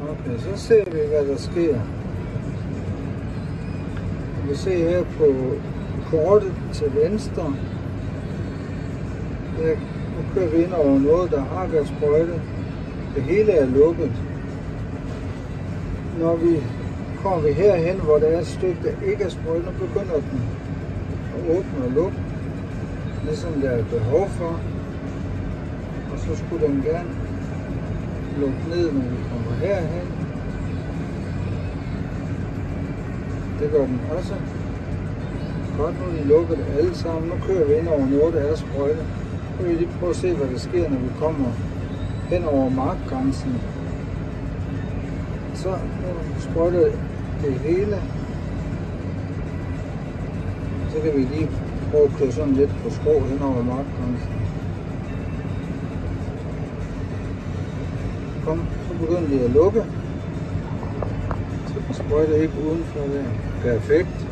Okay, så ser vi, hvad der sker. Vi ser her på kortet til venstre. Nu kører vi ind over noget, der har været sprøjtet. Det hele er lukket. Når vi kommer herhen, hvor der er et stykke, der ikke er sprøjtet, nu begynder den at åbne og lukke, ligesom der er behov for. Og så skulle den gerne lukke ned, når vi kommer herhen. Det gør den også. Godt, nu er de lukket alle sammen. Nu kører vi ind over noget, der er sprøjtet. Nu vil vi lige prøve at se, hvad der sker, når vi kommer hen over markgrænsen. Så sprøjter det hele. Så kan vi lige prøve at køre sådan lidt på skrå hen over markgrænsen. Kom, så begynder de at lukke. Så sprøjter ikke udenfor der. Perfekt.